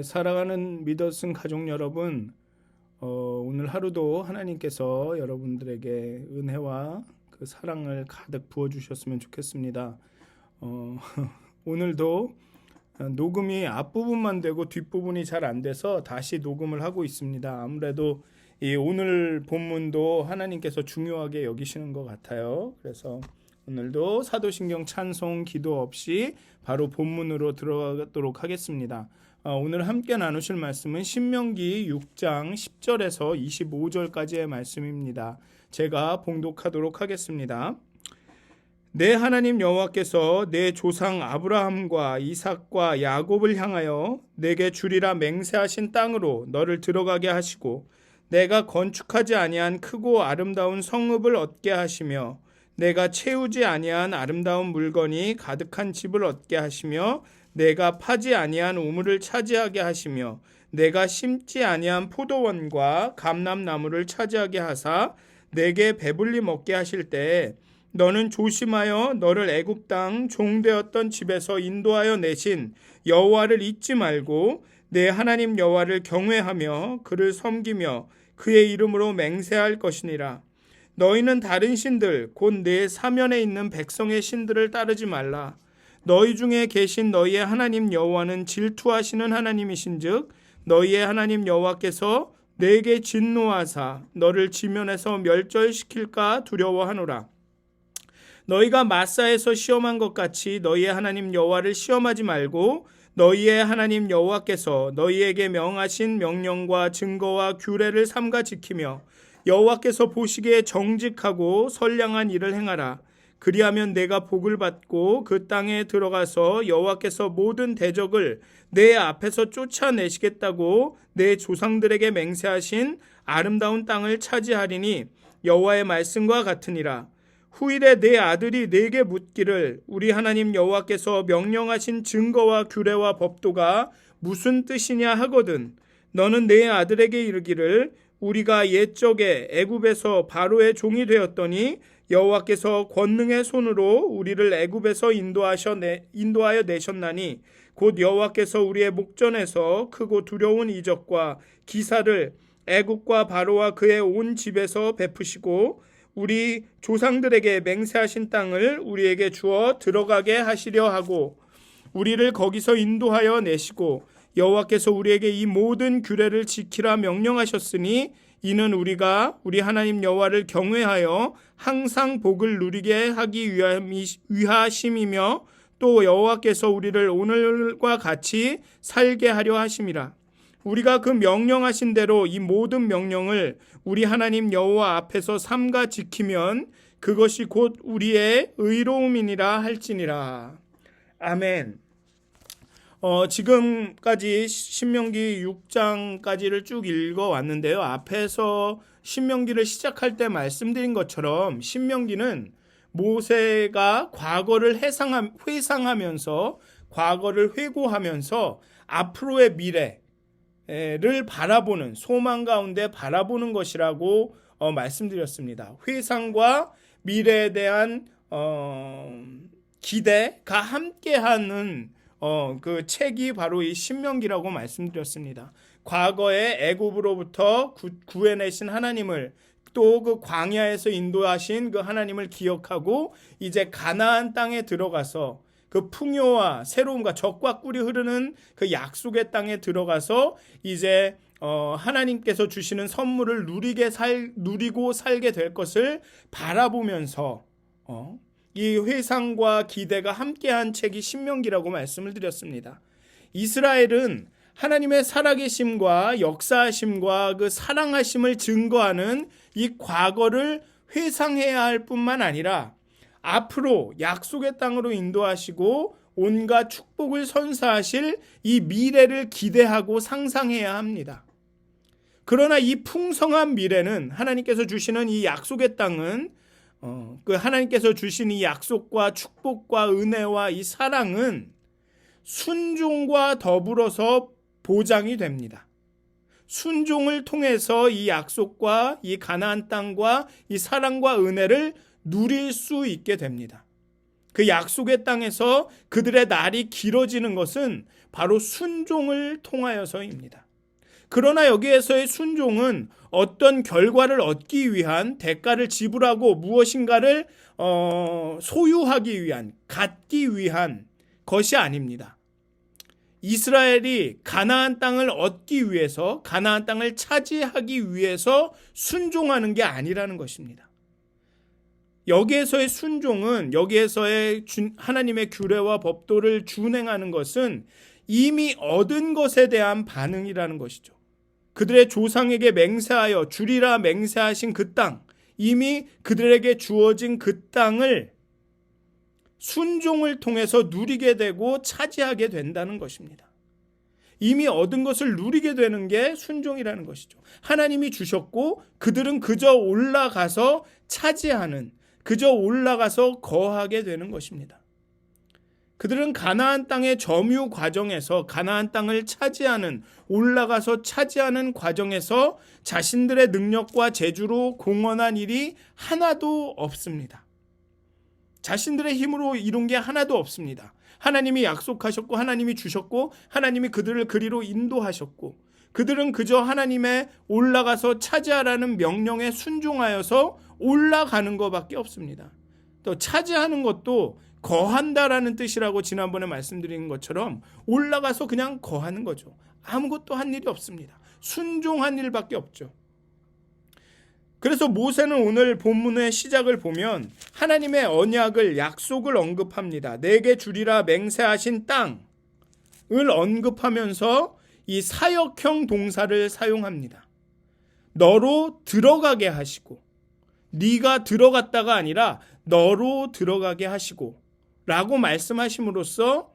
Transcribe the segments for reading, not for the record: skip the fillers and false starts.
사랑하는 믿었은 가족 여러분, 오늘 하루도 하나님께서 여러분들에게 은혜와 그 사랑을 가득 부어주셨으면 좋겠습니다. 오늘도 녹음이 앞부분만 되고 뒷부분이 잘 안 돼서 다시 녹음을 하고 있습니다. 아무래도 이 오늘 본문도 하나님께서 중요하게 여기시는 것 같아요. 그래서 오늘도 사도신경 찬송 기도 없이 바로 본문으로 들어가도록 하겠습니다. 오늘 함께 나누실 말씀은 신명기 6장 10절에서 25절까지의 말씀입니다. 제가 봉독하도록 하겠습니다. 내 하나님 여호와께서 내 조상 아브라함과 이삭과 야곱을 향하여 내게 주리라 맹세하신 땅으로 너를 들어가게 하시고 내가 건축하지 아니한 크고 아름다운 성읍을 얻게 하시며 내가 채우지 아니한 아름다운 물건이 가득한 집을 얻게 하시며 내가 파지 아니한 우물을 차지하게 하시며 내가 심지 아니한 포도원과 감람나무를 차지하게 하사 내게 배불리 먹게 하실 때에 너는 조심하여 너를 애굽 땅 종되었던 집에서 인도하여 내신 여호와를 잊지 말고 내 하나님 여호와를 경외하며 그를 섬기며 그의 이름으로 맹세할 것이니라. 너희는 다른 신들 곧 내 사면에 있는 백성의 신들을 따르지 말라. 너희 중에 계신 너희의 하나님 여호와는 질투하시는 하나님이신즉 너희의 하나님 여호와께서 내게 진노하사 너를 지면에서 멸절시킬까 두려워하노라. 너희가 마사에서 시험한 것 같이 너희의 하나님 여호와를 시험하지 말고 너희의 하나님 여호와께서 너희에게 명하신 명령과 증거와 규례를 삼가 지키며 여호와께서 보시기에 정직하고 선량한 일을 행하라. 그리하면 내가 복을 받고 그 땅에 들어가서 여호와께서 모든 대적을 내 앞에서 쫓아내시겠다고 내 조상들에게 맹세하신 아름다운 땅을 차지하리니 여호와의 말씀과 같으니라. 후일에 내 아들이 내게 묻기를 우리 하나님 여호와께서 명령하신 증거와 규례와 법도가 무슨 뜻이냐 하거든 너는 내 아들에게 이르기를 우리가 옛적에 애굽에서 바로의 종이 되었더니 여호와께서 권능의 손으로 우리를 애굽에서 인도하여 내셨나니 곧 여호와께서 우리의 목전에서 크고 두려운 이적과 기사를 애굽과 바로와 그의 온 집에서 베푸시고 우리 조상들에게 맹세하신 땅을 우리에게 주어 들어가게 하시려 하고 우리를 거기서 인도하여 내시고 여호와께서 우리에게 이 모든 규례를 지키라 명령하셨으니 이는 우리가 우리 하나님 여호와를 경외하여 항상 복을 누리게 하기 위하심이며 또 여호와께서 우리를 오늘과 같이 살게 하려 하심이라. 우리가 그 명령하신 대로 이 모든 명령을 우리 하나님 여호와 앞에서 삼가 지키면 그것이 곧 우리의 의로움이니라 할지니라. 아멘. 지금까지 신명기 6장까지를 쭉 읽어왔는데요. 앞에서 신명기를 시작할 때 말씀드린 것처럼 신명기는 모세가 과거를 회상하면서 과거를 회고하면서 앞으로의 미래를 바라보는 소망 가운데 바라보는 것이라고 말씀드렸습니다. 회상과 미래에 대한 기대가 함께하는 그 책이 바로 이 신명기라고 말씀드렸습니다. 과거에 애굽으로부터 구해내신 하나님을 또 그 광야에서 인도하신 그 하나님을 기억하고 이제 가나안 땅에 들어가서 그 풍요와 새로움과 젖과 꿀이 흐르는 그 약속의 땅에 들어가서 이제 하나님께서 주시는 선물을 누리고 살게 될 것을 바라보면서 이 회상과 기대가 함께한 책이 신명기라고 말씀을 드렸습니다. 이스라엘은 하나님의 살아계심과 역사하심과 그 사랑하심을 증거하는 이 과거를 회상해야 할 뿐만 아니라 앞으로 약속의 땅으로 인도하시고 온갖 축복을 선사하실 이 미래를 기대하고 상상해야 합니다. 그러나 이 풍성한 미래는 하나님께서 주시는 이 약속의 땅은 그 하나님께서 주신 이 약속과 축복과 은혜와 이 사랑은 순종과 더불어서 보장이 됩니다. 순종을 통해서 이 약속과 이 가나안 땅과 이 사랑과 은혜를 누릴 수 있게 됩니다. 그 약속의 땅에서 그들의 날이 길어지는 것은 바로 순종을 통하여서입니다. 그러나 여기에서의 순종은 어떤 결과를 얻기 위한, 대가를 지불하고 무엇인가를 소유하기 위한, 갖기 위한 것이 아닙니다. 이스라엘이 가나안 땅을 얻기 위해서, 가나안 땅을 차지하기 위해서 순종하는 게 아니라는 것입니다. 여기에서의 순종은, 여기에서의 하나님의 규례와 법도를 준행하는 것은 이미 얻은 것에 대한 반응이라는 것이죠. 그들의 조상에게 맹세하여 주리라 맹세하신 그 땅, 이미 그들에게 주어진 그 땅을 순종을 통해서 누리게 되고 차지하게 된다는 것입니다. 이미 얻은 것을 누리게 되는 게 순종이라는 것이죠. 하나님이 주셨고 그들은 그저 올라가서 차지하는, 그저 올라가서 거하게 되는 것입니다. 그들은 가나안 땅의 점유 과정에서, 가나안 땅을 차지하는, 올라가서 차지하는 과정에서 자신들의 능력과 재주로 공헌한 일이 하나도 없습니다. 자신들의 힘으로 이룬 게 하나도 없습니다. 하나님이 약속하셨고, 하나님이 주셨고, 하나님이 그들을 그리로 인도하셨고, 그들은 그저 하나님의 올라가서 차지하라는 명령에 순종하여서 올라가는 것밖에 없습니다. 또 차지하는 것도 거한다라는 뜻이라고 지난번에 말씀드린 것처럼 올라가서 그냥 거하는 거죠. 아무것도 한 일이 없습니다. 순종한 일밖에 없죠. 그래서 모세는 오늘 본문의 시작을 보면 하나님의 언약을, 약속을 언급합니다. 내게 주리라 맹세하신 땅을 언급하면서 이 사역형 동사를 사용합니다. 너로 들어가게 하시고, 네가 들어갔다가 아니라 너로 들어가게 하시고 라고 말씀하심으로써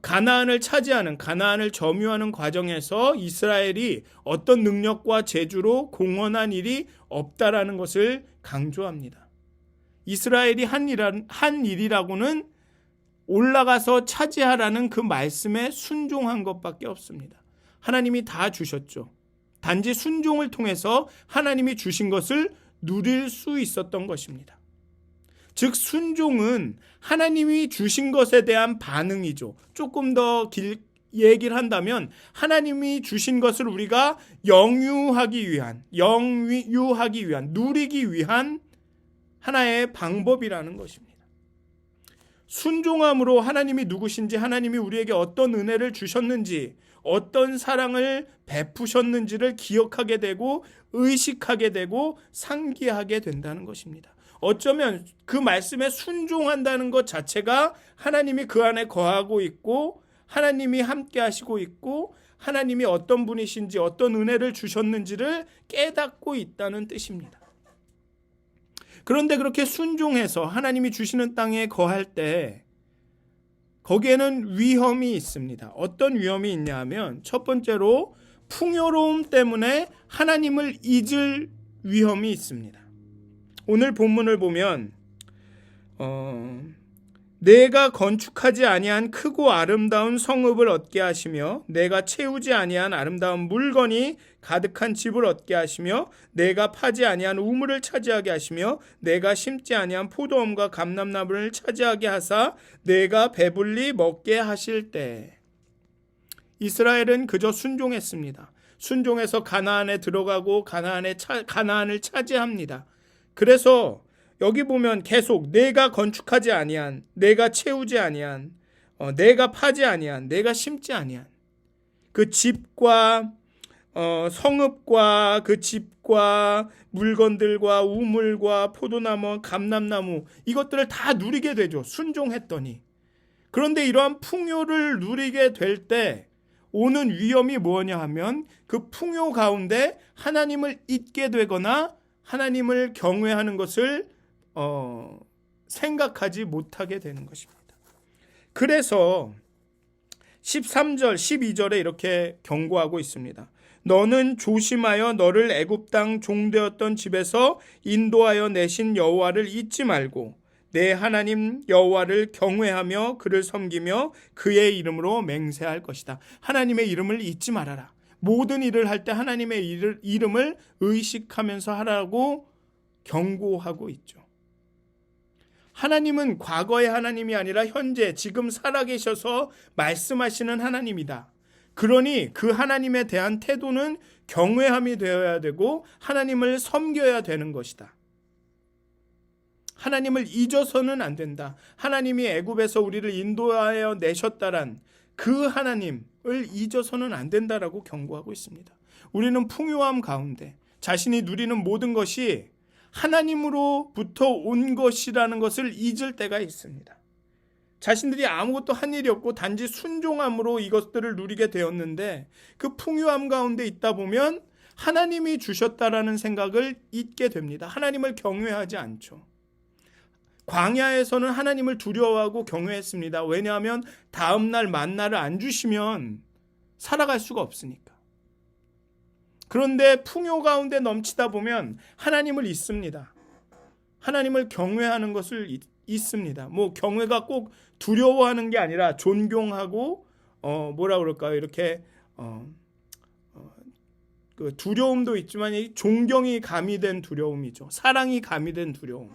가나안을 차지하는, 가나안을 점유하는 과정에서 이스라엘이 어떤 능력과 재주로 공헌한 일이 없다라는 것을 강조합니다. 이스라엘이 한 일이라고는 올라가서 차지하라는 그 말씀에 순종한 것밖에 없습니다. 하나님이 다 주셨죠. 단지 순종을 통해서 하나님이 주신 것을 누릴 수 있었던 것입니다. 즉 순종은 하나님이 주신 것에 대한 반응이죠. 조금 더 얘기를 한다면 하나님이 주신 것을 우리가 영유하기 위한, 누리기 위한 하나의 방법이라는 것입니다. 순종함으로 하나님이 누구신지, 하나님이 우리에게 어떤 은혜를 주셨는지, 어떤 사랑을 베푸셨는지를 기억하게 되고 의식하게 되고 상기하게 된다는 것입니다. 어쩌면 그 말씀에 순종한다는 것 자체가 하나님이 그 안에 거하고 있고, 하나님이 함께 하시고 있고, 하나님이 어떤 분이신지, 어떤 은혜를 주셨는지를 깨닫고 있다는 뜻입니다. 그런데 그렇게 순종해서 하나님이 주시는 땅에 거할 때 거기에는 위험이 있습니다. 어떤 위험이 있냐 하면, 첫 번째로 풍요로움 때문에 하나님을 잊을 위험이 있습니다. 오늘 본문을 보면 내가 건축하지 아니한 크고 아름다운 성읍을 얻게 하시며, 내가 채우지 아니한 아름다운 물건이 가득한 집을 얻게 하시며, 내가 파지 아니한 우물을 차지하게 하시며, 내가 심지 아니한 포도원과 감람나무를 차지하게 하사 내가 배불리 먹게 하실 때. 이스라엘은 그저 순종했습니다. 순종해서 가나안에 들어가고 가나안을 차지합니다. 그래서 여기 보면 계속 내가 건축하지 아니한, 내가 채우지 아니한, 내가 파지 아니한, 내가 심지 아니한 그 집과 성읍과 그 집과 물건들과 우물과 포도나무, 감람나무, 이것들을 다 누리게 되죠. 순종했더니. 그런데 이러한 풍요를 누리게 될 때 오는 위험이 뭐냐 하면, 그 풍요 가운데 하나님을 잊게 되거나 하나님을 경외하는 것을 생각하지 못하게 되는 것입니다. 그래서 13절, 12절에 이렇게 경고하고 있습니다. 너는 조심하여 너를 애굽 땅 종되었던 집에서 인도하여 내신 여호와를 잊지 말고 내 하나님 여호와를 경외하며 그를 섬기며 그의 이름으로 맹세할 것이다. 하나님의 이름을 잊지 말아라. 모든 일을 할 때 하나님의 이름을 의식하면서 하라고 경고하고 있죠. 하나님은 과거의 하나님이 아니라 현재 지금 살아계셔서 말씀하시는 하나님이다. 그러니 그 하나님에 대한 태도는 경외함이 되어야 되고 하나님을 섬겨야 되는 것이다. 하나님을 잊어서는 안 된다. 하나님이 애굽에서 우리를 인도하여 내셨다란 그 하나님을 잊어서는 안 된다라고 경고하고 있습니다. 우리는 풍요함 가운데 자신이 누리는 모든 것이 하나님으로부터 온 것이라는 것을 잊을 때가 있습니다. 자신들이 아무것도 한 일이 없고 단지 순종함으로 이것들을 누리게 되었는데 그 풍요함 가운데 있다 보면 하나님이 주셨다라는 생각을 잊게 됩니다. 하나님을 경외하지 않죠. 광야에서는 하나님을 두려워하고 경외했습니다. 왜냐하면 다음날 만나를 안 주시면 살아갈 수가 없으니까. 그런데 풍요 가운데 넘치다 보면 하나님을 잊습니다. 하나님을 경외하는 것을 잊습니다. 뭐 경외가 꼭 두려워하는 게 아니라 존경하고 뭐라 그럴까요? 이렇게 그 두려움도 있지만 이 존경이 가미된 두려움이죠. 사랑이 가미된 두려움.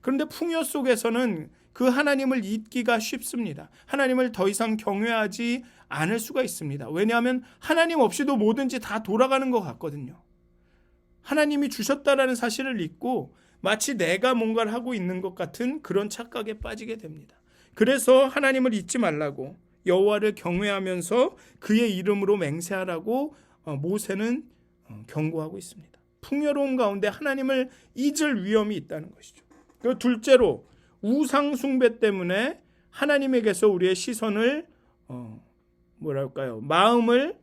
그런데 풍요 속에서는 그 하나님을 잊기가 쉽습니다. 하나님을 더 이상 경외하지 않을 수가 있습니다. 왜냐하면 하나님 없이도 뭐든지 다 돌아가는 것 같거든요. 하나님이 주셨다라는 사실을 잊고 마치 내가 뭔가를 하고 있는 것 같은 그런 착각에 빠지게 됩니다. 그래서 하나님을 잊지 말라고 여호와를 경외하면서 그의 이름으로 맹세하라고 모세는 경고하고 있습니다. 풍요로움 가운데 하나님을 잊을 위험이 있다는 것이죠. 그리고 둘째로 우상 숭배 때문에 하나님에게서 우리의 시선을 마음을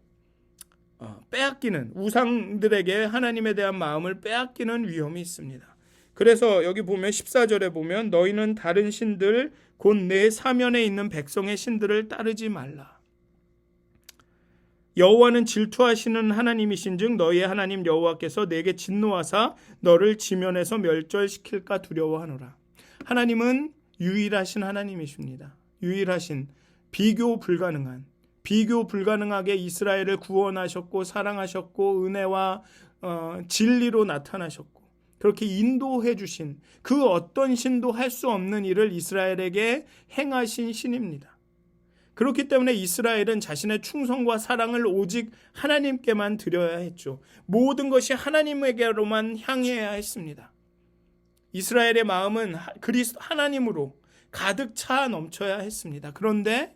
빼앗기는, 우상들에게 하나님에 대한 마음을 빼앗기는 위험이 있습니다. 그래서 여기 보면 14절에 보면 너희는 다른 신들 곧 내 사면에 있는 백성의 신들을 따르지 말라. 여호와는 질투하시는 하나님이신즉 너희의 하나님 여호와께서 내게 진노하사 너를 지면에서 멸절시킬까 두려워하노라. 하나님은 유일하신 하나님이십니다. 유일하신, 비교 불가능하게 이스라엘을 구원하셨고 사랑하셨고 은혜와 진리로 나타나셨고 그렇게 인도해 주신 그 어떤 신도 할 수 없는 일을 이스라엘에게 행하신 신입니다. 그렇기 때문에 이스라엘은 자신의 충성과 사랑을 오직 하나님께만 드려야 했죠. 모든 것이 하나님에게로만 향해야 했습니다. 이스라엘의 마음은 그리스도 하나님으로 가득 차 넘쳐야 했습니다. 그런데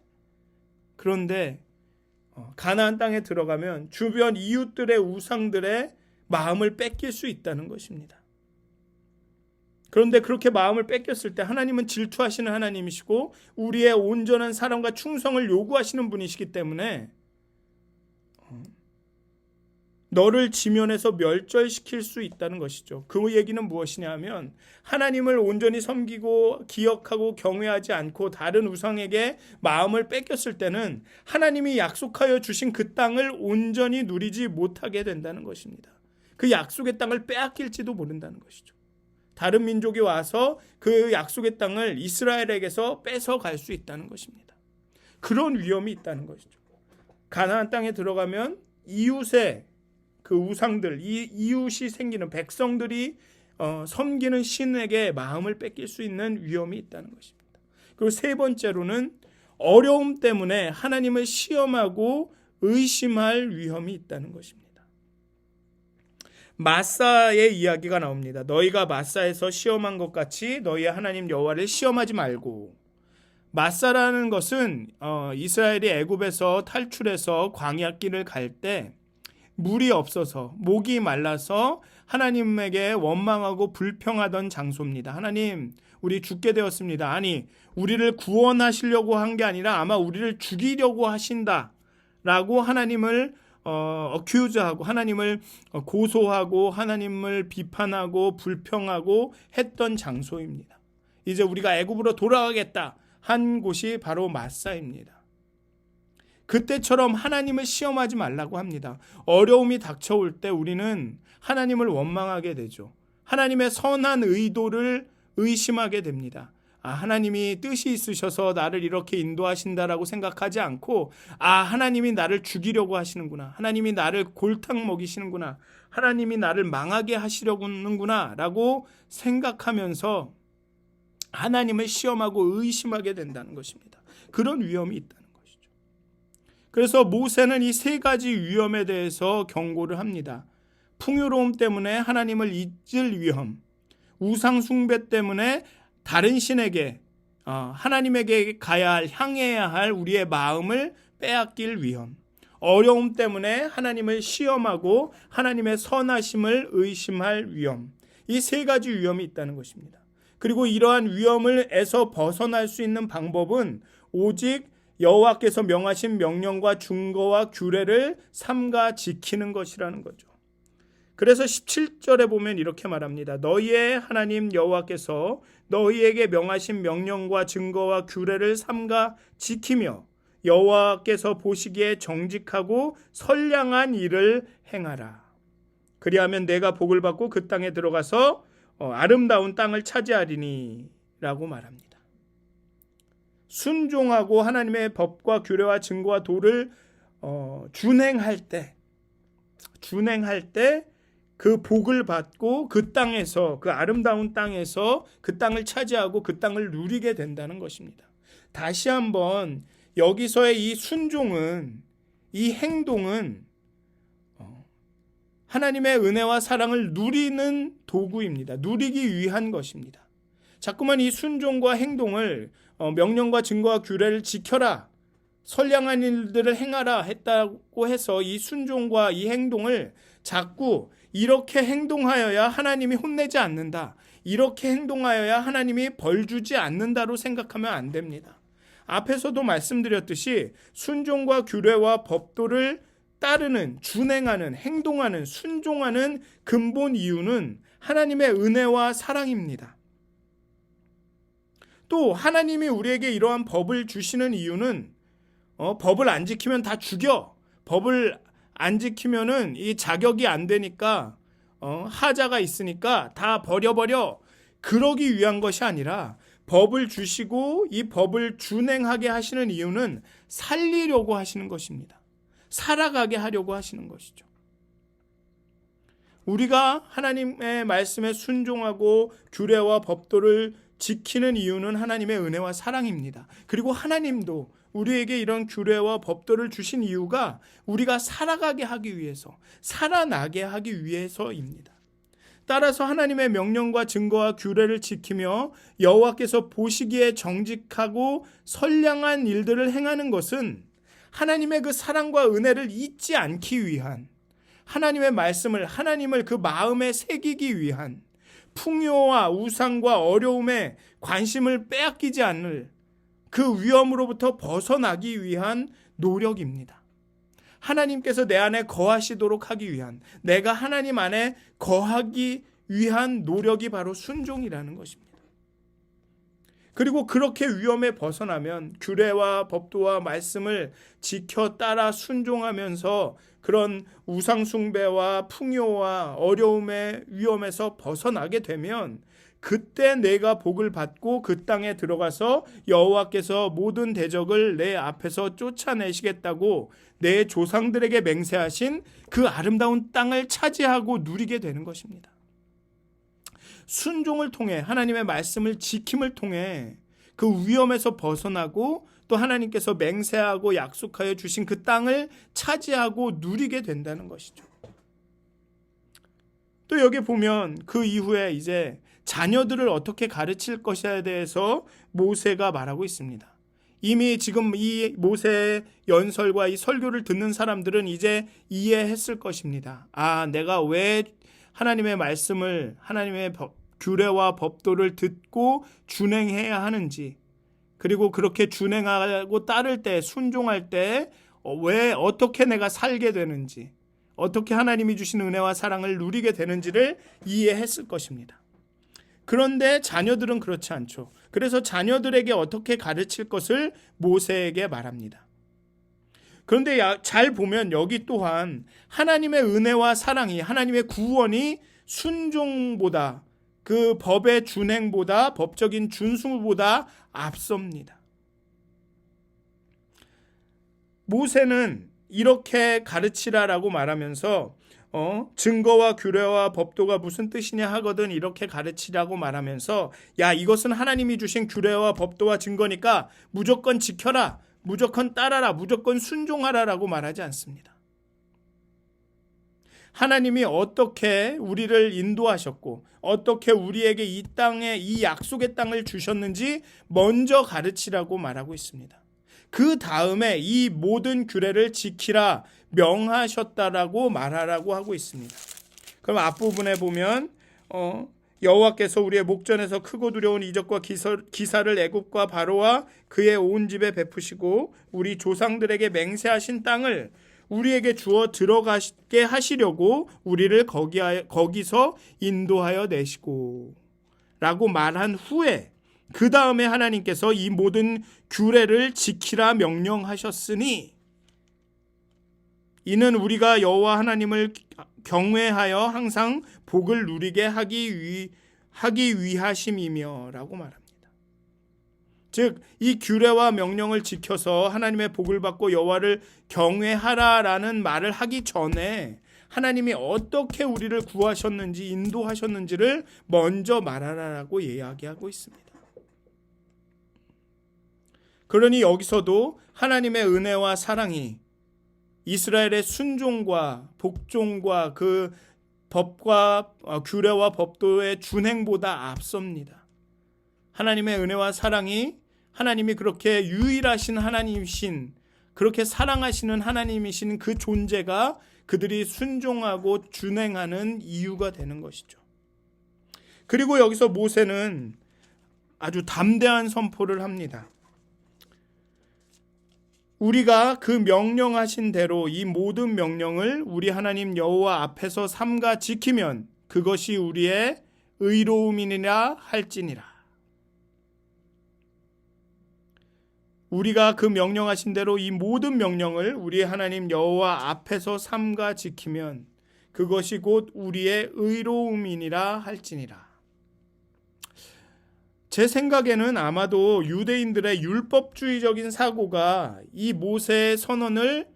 가나안 땅에 들어가면 주변 이웃들의 우상들의 마음을 뺏길 수 있다는 것입니다. 그런데 그렇게 마음을 뺏겼을 때 하나님은 질투하시는 하나님이시고 우리의 온전한 사랑과 충성을 요구하시는 분이시기 때문에 너를 지면에서 멸절시킬 수 있다는 것이죠. 그 얘기는 무엇이냐 하면 하나님을 온전히 섬기고 기억하고 경외하지 않고 다른 우상에게 마음을 뺏겼을 때는 하나님이 약속하여 주신 그 땅을 온전히 누리지 못하게 된다는 것입니다. 그 약속의 땅을 빼앗길지도 모른다는 것이죠. 다른 민족이 와서 그 약속의 땅을 이스라엘에게서 뺏어갈 수 있다는 것입니다. 그런 위험이 있다는 것이죠. 가나안 땅에 들어가면 이웃의 그 우상들, 이웃이 생기는 백성들이 섬기는 신에게 마음을 뺏길 수 있는 위험이 있다는 것입니다. 그리고 세 번째로는 어려움 때문에 하나님을 시험하고 의심할 위험이 있다는 것입니다. 마사의 이야기가 나옵니다. 너희가 마사에서 시험한 것 같이 너희의 하나님 여호와를 시험하지 말고. 마사라는 것은 이스라엘이 애굽에서 탈출해서 광야길을 갈 때 물이 없어서 목이 말라서 하나님에게 원망하고 불평하던 장소입니다. 하나님, 우리 죽게 되었습니다. 아니, 우리를 구원하시려고 한 게 아니라 아마 우리를 죽이려고 하신다라고 하나님을 어큐즈하고 하나님을 고소하고 하나님을 비판하고 불평하고 했던 장소입니다. 이제 우리가 애굽으로 돌아가겠다 한 곳이 바로 마사입니다. 그때처럼 하나님을 시험하지 말라고 합니다. 어려움이 닥쳐올 때 우리는 하나님을 원망하게 되죠. 하나님의 선한 의도를 의심하게 됩니다. 하나님이 뜻이 있으셔서 나를 이렇게 인도하신다라고 생각하지 않고 하나님이 나를 죽이려고 하시는구나. 하나님이 나를 골탕 먹이시는구나. 하나님이 나를 망하게 하시려고 하는구나 라고 생각하면서 하나님을 시험하고 의심하게 된다는 것입니다. 그런 위험이 있다는 것이죠. 그래서 모세는 이 세 가지 위험에 대해서 경고를 합니다. 풍요로움 때문에 하나님을 잊을 위험, 우상 숭배 때문에 다른 신에게 하나님에게 향해야 할 우리의 마음을 빼앗길 위험, 어려움 때문에 하나님을 시험하고 하나님의 선하심을 의심할 위험, 이 세 가지 위험이 있다는 것입니다. 그리고 이러한 위험에서 벗어날 수 있는 방법은 오직 여호와께서 명하신 명령과 준거와 규례를 삼가 지키는 것이라는 거죠. 그래서 17절에 보면 이렇게 말합니다. 너희의 하나님 여호와께서 너희에게 명하신 명령과 증거와 규례를 삼가 지키며 여호와께서 보시기에 정직하고 선량한 일을 행하라. 그리하면 내가 복을 받고 그 땅에 들어가서 아름다운 땅을 차지하리니 라고 말합니다. 순종하고 하나님의 법과 규례와 증거와 도를 준행할 때 그 복을 받고 그 땅에서, 그 아름다운 땅에서 그 땅을 차지하고 그 땅을 누리게 된다는 것입니다. 다시 한번 여기서의 이 순종은, 이 행동은 하나님의 은혜와 사랑을 누리는 도구입니다. 누리기 위한 것입니다. 자꾸만 이 순종과 행동을 명령과 증거와 규례를 지켜라, 선량한 일들을 행하라 했다고 해서 이 순종과 이 행동을 자꾸 이렇게 행동하여야 하나님이 혼내지 않는다, 이렇게 행동하여야 하나님이 벌 주지 않는다로 생각하면 안 됩니다. 앞에서도 말씀드렸듯이 순종과 규례와 법도를 따르는, 준행하는, 행동하는, 순종하는 근본 이유는 하나님의 은혜와 사랑입니다. 또 하나님이 우리에게 이러한 법을 주시는 이유는 법을 안 지키면 다 죽여, 법을 안 지키면은 이 자격이 안 되니까 하자가 있으니까 다 버려버려, 그러기 위한 것이 아니라 법을 주시고 이 법을 준행하게 하시는 이유는 살리려고 하시는 것입니다. 살아가게 하려고 하시는 것이죠. 우리가 하나님의 말씀에 순종하고 규례와 법도를 지키는 이유는 하나님의 은혜와 사랑입니다. 그리고 하나님도 우리에게 이런 규례와 법도를 주신 이유가 우리가 살아가게 하기 위해서, 살아나게 하기 위해서입니다. 따라서 하나님의 명령과 증거와 규례를 지키며 여호와께서 보시기에 정직하고 선량한 일들을 행하는 것은 하나님의 그 사랑과 은혜를 잊지 않기 위한, 하나님의 말씀을, 하나님을 그 마음에 새기기 위한, 풍요와 우상과 어려움에 관심을 빼앗기지 않을 그 위험으로부터 벗어나기 위한 노력입니다. 하나님께서 내 안에 거하시도록 하기 위한, 내가 하나님 안에 거하기 위한 노력이 바로 순종이라는 것입니다. 그리고 그렇게 위험에 벗어나면 규례와 법도와 말씀을 지켜 따라 순종하면서 그런 우상 숭배와 풍요와 어려움의 위험에서 벗어나게 되면 그때 내가 복을 받고 그 땅에 들어가서 여호와께서 모든 대적을 내 앞에서 쫓아내시겠다고 내 조상들에게 맹세하신 그 아름다운 땅을 차지하고 누리게 되는 것입니다. 순종을 통해, 하나님의 말씀을 지킴을 통해 그 위험에서 벗어나고 또 하나님께서 맹세하고 약속하여 주신 그 땅을 차지하고 누리게 된다는 것이죠. 또 여기 보면 그 이후에 이제 자녀들을 어떻게 가르칠 것에 대해서 모세가 말하고 있습니다. 이미 지금 이 모세의 연설과 이 설교를 듣는 사람들은 이제 이해했을 것입니다. 내가 왜 하나님의 말씀을, 하나님의 규례와 법도를 듣고 준행해야 하는지, 그리고 그렇게 준행하고 따를 때, 순종할 때 왜 어떻게 내가 살게 되는지, 어떻게 하나님이 주신 은혜와 사랑을 누리게 되는지를 이해했을 것입니다. 그런데 자녀들은 그렇지 않죠. 그래서 자녀들에게 어떻게 가르칠 것을 모세에게 말합니다. 그런데 잘 보면 여기 또한 하나님의 은혜와 사랑이, 하나님의 구원이 순종보다, 그 법의 준행보다, 법적인 준수보다 앞섭니다. 모세는 이렇게 가르치라라고 말하면서 증거와 규례와 법도가 무슨 뜻이냐 하거든 이렇게 가르치라고 말하면서 야 이것은 하나님이 주신 규례와 법도와 증거니까 무조건 지켜라, 무조건 따라라, 무조건 순종하라라고 말하지 않습니다. 하나님이 어떻게 우리를 인도하셨고 어떻게 우리에게 이 땅에 이 약속의 땅을 주셨는지 먼저 가르치라고 말하고 있습니다. 그 다음에 이 모든 규례를 지키라 명하셨다라고 말하라고 하고 있습니다. 그럼 앞부분에 보면 여호와께서 우리의 목전에서 크고 두려운 이적과 기사를 애굽과 바로와 그의 온 집에 베푸시고 우리 조상들에게 맹세하신 땅을 우리에게 주어 들어가게 하시려고 우리를 거기서 인도하여 내시고 라고 말한 후에 그 다음에 하나님께서 이 모든 규례를 지키라 명령하셨으니 이는 우리가 여호와 하나님을 경외하여 항상 복을 누리게 하기 위하심이며 라고 말합니다. 즉 이 규례와 명령을 지켜서 하나님의 복을 받고 여호와를 경외하라라는 말을 하기 전에 하나님이 어떻게 우리를 구하셨는지 인도하셨는지를 먼저 말하라라고 이야기하고 있습니다. 그러니 여기서도 하나님의 은혜와 사랑이 이스라엘의 순종과 복종과 그 법과 규례와 법도의 준행보다 앞섭니다. 하나님의 은혜와 사랑이 하나님이 그렇게 유일하신 하나님이신 그렇게 사랑하시는 하나님이신 그 존재가 그들이 순종하고 준행하는 이유가 되는 것이죠. 그리고 여기서 모세는 아주 담대한 선포를 합니다. 우리가 그 명령하신 대로 이 모든 명령을 우리 하나님 여호와 앞에서 삼가 지키면 그것이 우리의 의로움이니라 할지니라. 우리가 그 명령하신 대로 이 모든 명령을 우리 하나님 여호와 앞에서 삼가 지키면 그것이 곧 우리의 의로움이니라 할지니라. 제 생각에는 아마도 유대인들의 율법주의적인 사고가 이 모세의 선언을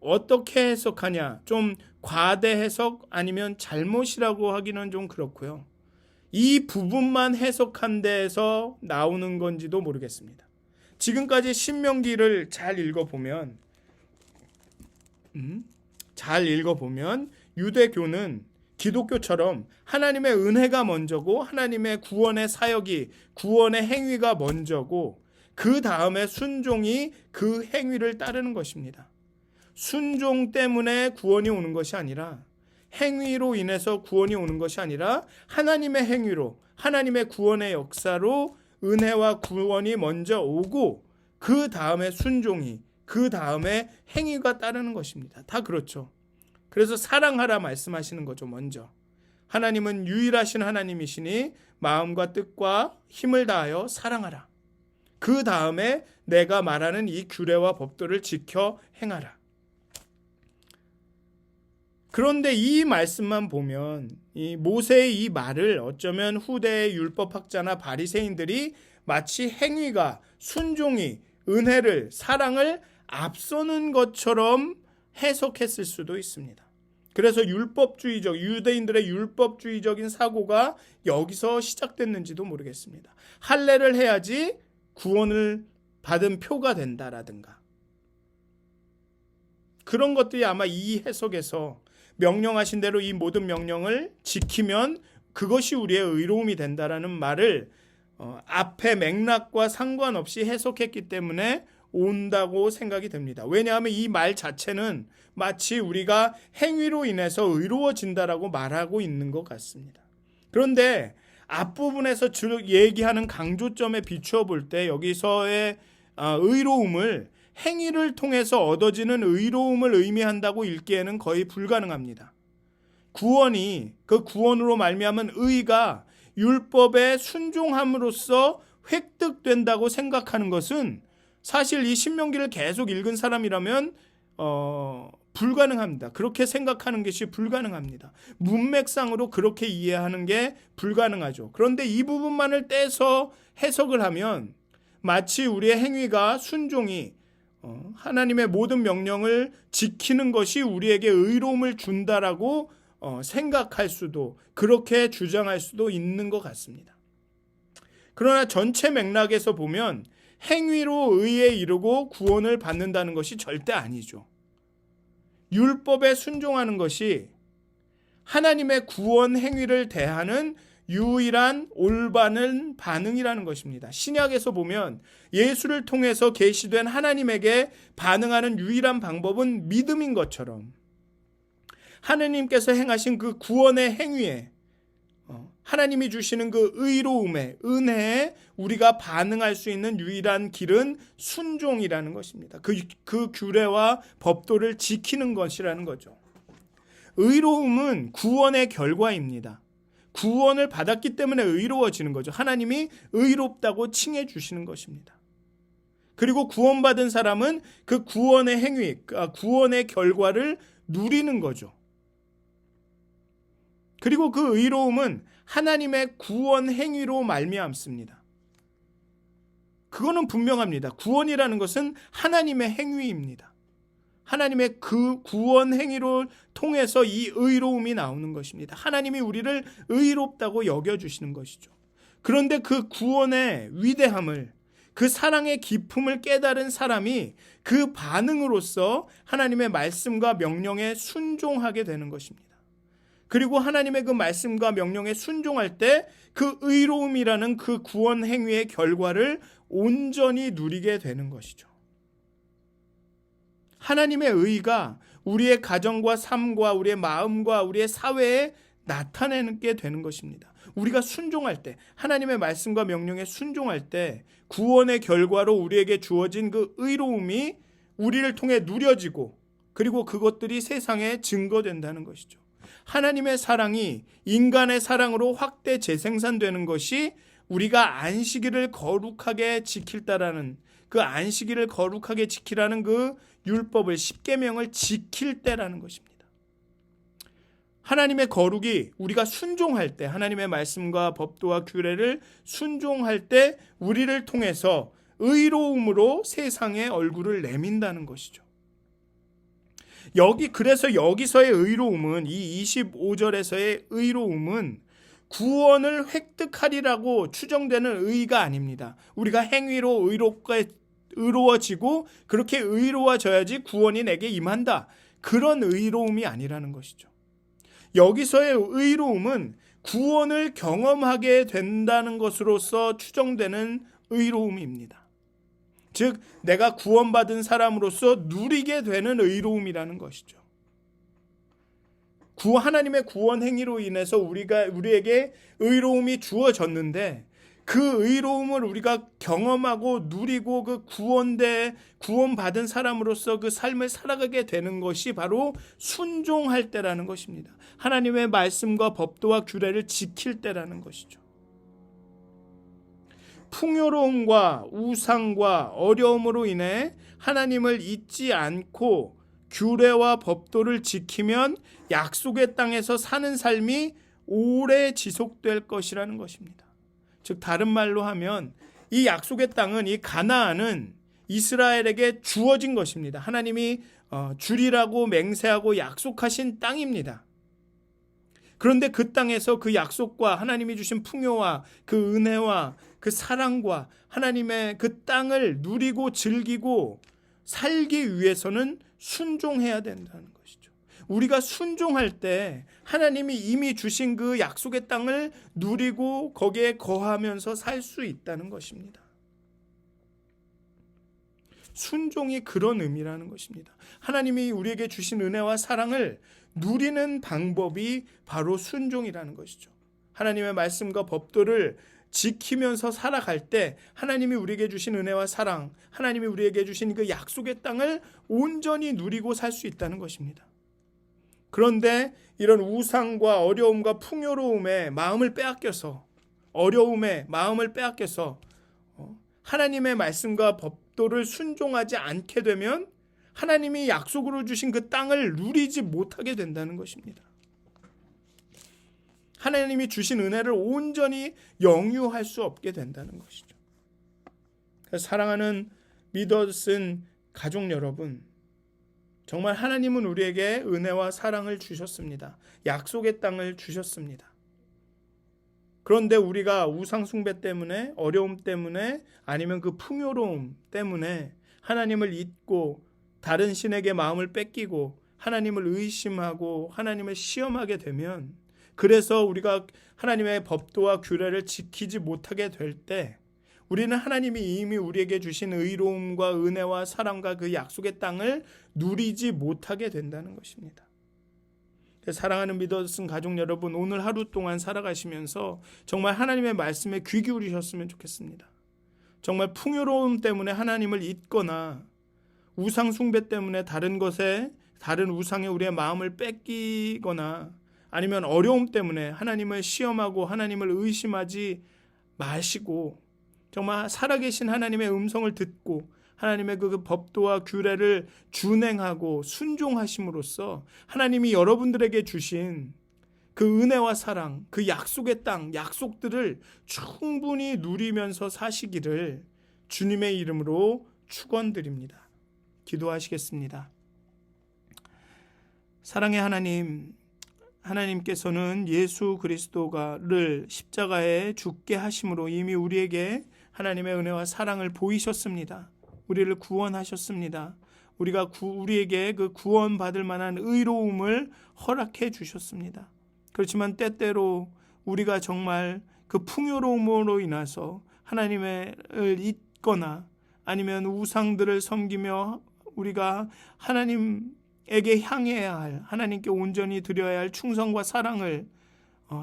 어떻게 해석하냐, 좀 과대 해석 아니면 잘못이라고 하기는 좀 그렇고요. 이 부분만 해석한 데에서 나오는 건지도 모르겠습니다. 지금까지 신명기를 잘 읽어보면 유대교는 기독교처럼 하나님의 은혜가 먼저고 하나님의 구원의 사역이 구원의 행위가 먼저고 그 다음에 순종이 그 행위를 따르는 것입니다. 순종 때문에 구원이 오는 것이 아니라 행위로 인해서 구원이 오는 것이 아니라 하나님의 행위로 하나님의 구원의 역사로 은혜와 구원이 먼저 오고 그 다음에 순종이 그 다음에 행위가 따르는 것입니다. 다 그렇죠. 그래서 사랑하라 말씀하시는 거죠. 먼저 하나님은 유일하신 하나님이시니 마음과 뜻과 힘을 다하여 사랑하라. 그 다음에 내가 말하는 이 규례와 법도를 지켜 행하라. 그런데 이 말씀만 보면 이 모세의 이 말을 어쩌면 후대의 율법학자나 바리새인들이 마치 행위가 순종이 은혜를 사랑을 앞서는 것처럼 해석했을 수도 있습니다. 그래서 유대인들의 율법주의적인 사고가 여기서 시작됐는지도 모르겠습니다. 할례를 해야지 구원을 받은 표가 된다라든가 그런 것들이 아마 이 해석에서 명령하신 대로 이 모든 명령을 지키면 그것이 우리의 의로움이 된다라는 말을 앞에 맥락과 상관없이 해석했기 때문에 온다고 생각이 됩니다. 왜냐하면 이 말 자체는 마치 우리가 행위로 인해서 의로워진다라고 말하고 있는 것 같습니다. 그런데 앞부분에서 얘기하는 강조점에 비추어 볼 때 여기서의 의로움을 행위를 통해서 얻어지는 의로움을 의미한다고 읽기에는 거의 불가능합니다. 구원이 그 구원으로 말미암은 의가 율법에 순종함으로써 획득된다고 생각하는 것은 사실 이 신명기를 계속 읽은 사람이라면 불가능합니다. 그렇게 생각하는 것이 불가능합니다. 문맥상으로 그렇게 이해하는 게 불가능하죠. 그런데 이 부분만을 떼서 해석을 하면 마치 우리의 행위가 순종이 하나님의 모든 명령을 지키는 것이 우리에게 의로움을 준다라고 생각할 수도, 그렇게 주장할 수도 있는 것 같습니다. 그러나 전체 맥락에서 보면 행위로 의에 이르고 구원을 받는다는 것이 절대 아니죠. 율법에 순종하는 것이 하나님의 구원 행위를 대하는 유일한 올바른 반응이라는 것입니다. 신약에서 보면 예수를 통해서 계시된 하나님에게 반응하는 유일한 방법은 믿음인 것처럼 하나님께서 행하신 그 구원의 행위에 하나님이 주시는 그 의로움에, 은혜에 우리가 반응할 수 있는 유일한 길은 순종이라는 것입니다. 그 규례와 법도를 지키는 것이라는 거죠. 의로움은 구원의 결과입니다. 구원을 받았기 때문에 의로워지는 거죠. 하나님이 의롭다고 칭해 주시는 것입니다. 그리고 구원받은 사람은 그 구원의 행위, 구원의 결과를 누리는 거죠. 그리고 그 의로움은 하나님의 구원 행위로 말미암습니다. 그거는 분명합니다. 구원이라는 것은 하나님의 행위입니다. 하나님의 그 구원 행위를 통해서 이 의로움이 나오는 것입니다. 하나님이 우리를 의롭다고 여겨주시는 것이죠. 그런데 그 구원의 위대함을, 그 사랑의 깊음을 깨달은 사람이 그 반응으로서 하나님의 말씀과 명령에 순종하게 되는 것입니다. 그리고 하나님의 그 말씀과 명령에 순종할 때 그 의로움이라는 그 구원 행위의 결과를 온전히 누리게 되는 것이죠. 하나님의 의가 우리의 가정과 삶과 우리의 마음과 우리의 사회에 나타내게 되는 것입니다. 우리가 순종할 때, 하나님의 말씀과 명령에 순종할 때 구원의 결과로 우리에게 주어진 그 의로움이 우리를 통해 누려지고, 그리고 그것들이 세상에 증거된다는 것이죠. 하나님의 사랑이 인간의 사랑으로 확대 재생산되는 것이 우리가 안식일을 거룩하게 지킬다라는, 그 안식일을 거룩하게 지키라는 그 율법을, 십계명을 지킬 때라는 것입니다. 하나님의 거룩이 우리가 순종할 때, 하나님의 말씀과 법도와 규례를 순종할 때 우리를 통해서 의로움으로 세상의 얼굴을 내민다는 것이죠. 그래서 여기서의 의로움은, 이 25절에서의 의로움은 구원을 획득하리라고 추정되는 의가 아닙니다. 우리가 행위로 의로워지고 그렇게 의로워져야지 구원이 내게 임한다, 그런 의로움이 아니라는 것이죠. 여기서의 의로움은 구원을 경험하게 된다는 것으로서 추정되는 의로움입니다. 즉, 내가 구원받은 사람으로서 누리게 되는 의로움이라는 것이죠. 하나님의 구원 행위로 인해서 우리에게 의로움이 주어졌는데, 그 의로움을 우리가 경험하고 누리고 그 구원받은 사람으로서 그 삶을 살아가게 되는 것이 바로 순종할 때라는 것입니다. 하나님의 말씀과 법도와 규례를 지킬 때라는 것이죠. 풍요로움과 우상과 어려움으로 인해 하나님을 잊지 않고 규례와 법도를 지키면 약속의 땅에서 사는 삶이 오래 지속될 것이라는 것입니다. 즉, 다른 말로 하면 이 약속의 땅은, 이 가나안은 이스라엘에게 주어진 것입니다. 하나님이 주리라고 맹세하고 약속하신 땅입니다. 그런데 그 땅에서 그 약속과 하나님이 주신 풍요와 그 은혜와 그 사랑과 하나님의 그 땅을 누리고 즐기고 살기 위해서는 순종해야 된다는 것이죠. 우리가 순종할 때 하나님이 이미 주신 그 약속의 땅을 누리고 거기에 거하면서 살 수 있다는 것입니다. 순종이 그런 의미라는 것입니다. 하나님이 우리에게 주신 은혜와 사랑을 누리는 방법이 바로 순종이라는 것이죠. 하나님의 말씀과 법도를 지키면서 살아갈 때 하나님이 우리에게 주신 은혜와 사랑, 하나님이 우리에게 주신 그 약속의 땅을 온전히 누리고 살 수 있다는 것입니다. 그런데 이런 우상과 어려움과 풍요로움에 마음을 빼앗겨서, 어려움에 마음을 빼앗겨서 하나님의 말씀과 법도를 순종하지 않게 되면 하나님이 약속으로 주신 그 땅을 누리지 못하게 된다는 것입니다. 하나님이 주신 은혜를 온전히 영유할 수 없게 된다는 것이죠. 사랑하는 믿어 쓴 가족 여러분, 정말 하나님은 우리에게 은혜와 사랑을 주셨습니다. 약속의 땅을 주셨습니다. 그런데 우리가 우상 숭배 때문에, 어려움 때문에, 아니면 그 풍요로움 때문에 하나님을 잊고 다른 신에게 마음을 뺏기고 하나님을 의심하고 하나님을 시험하게 되면, 그래서 우리가 하나님의 법도와 규례를 지키지 못하게 될 때 우리는 하나님이 이미 우리에게 주신 의로움과 은혜와 사랑과 그 약속의 땅을 누리지 못하게 된다는 것입니다. 사랑하는 믿었은 가족 여러분, 오늘 하루 동안 살아가시면서 정말 하나님의 말씀에 귀 기울이셨으면 좋겠습니다. 정말 풍요로움 때문에 하나님을 잊거나 우상 숭배 때문에 다른 것에, 다른 우상에 우리의 마음을 뺏기거나 아니면 어려움 때문에 하나님을 시험하고 하나님을 의심하지 마시고 정말 살아계신 하나님의 음성을 듣고 하나님의 그 법도와 규례를 준행하고 순종하심으로써 하나님이 여러분들에게 주신 그 은혜와 사랑, 그 약속의 땅, 약속들을 충분히 누리면서 사시기를 주님의 이름으로 축원드립니다. 기도하시겠습니다. 사랑의 하나님, 하나님께서는 예수 그리스도를 십자가에 죽게 하심으로 이미 우리에게 하나님의 은혜와 사랑을 보이셨습니다. 우리를 구원하셨습니다. 우리에게 그 구원받을 만한 의로움을 허락해 주셨습니다. 그렇지만 때때로 우리가 정말 그 풍요로움으로 인해서 하나님을 잊거나 아니면 우상들을 섬기며 우리가 하나님에게 향해야 할, 하나님께 온전히 드려야 할 충성과 사랑을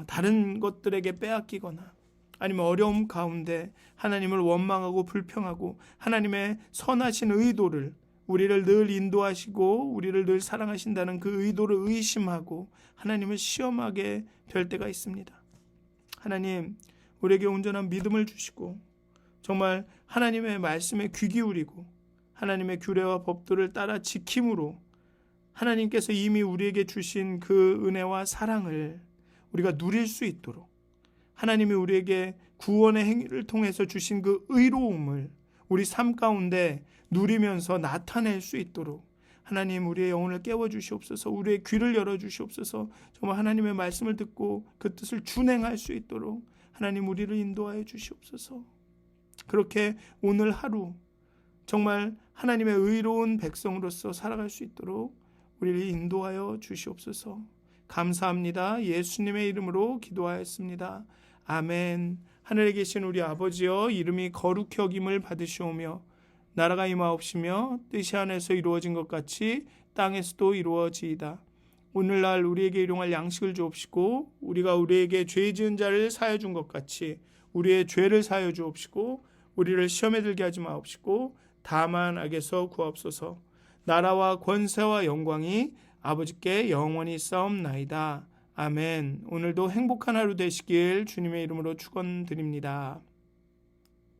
다른 것들에게 빼앗기거나 아니면 어려움 가운데 하나님을 원망하고 불평하고 하나님의 선하신 의도를, 우리를 늘 인도하시고 우리를 늘 사랑하신다는 그 의도를 의심하고 하나님을 시험하게 될 때가 있습니다. 하나님, 우리에게 온전한 믿음을 주시고 정말 하나님의 말씀에 귀 기울이고 하나님의 규례와 법도를 따라 지킴으로 하나님께서 이미 우리에게 주신 그 은혜와 사랑을 우리가 누릴 수 있도록, 하나님이 우리에게 구원의 행위를 통해서 주신 그 의로움을 우리 삶 가운데 누리면서 나타낼 수 있도록 하나님, 우리의 영혼을 깨워주시옵소서. 우리의 귀를 열어주시옵소서. 정말 하나님의 말씀을 듣고 그 뜻을 준행할 수 있도록 하나님, 우리를 인도하여 주시옵소서. 그렇게 오늘 하루 정말 하나님의 의로운 백성으로서 살아갈 수 있도록 우리를 인도하여 주시옵소서. 감사합니다. 예수님의 이름으로 기도하였습니다. 아멘. 하늘에 계신 우리 아버지여, 이름이 거룩히 여김을 받으시오며 나라가 임하옵시며 뜻이 하늘에서 이루어진 것 같이 땅에서도 이루어지이다. 오늘날 우리에게 일용할 양식을 주옵시고 우리가 우리에게 죄 지은 자를 사하여 준 것 같이 우리의 죄를 사하여 주옵시고 우리를 시험에 들게 하지 마옵시고 다만 악에서 구하옵소서. 나라와 권세와 영광이 아버지께 영원히 싸움나이다. 아멘. 오늘도 행복한 하루 되시길 주님의 이름으로 축원드립니다.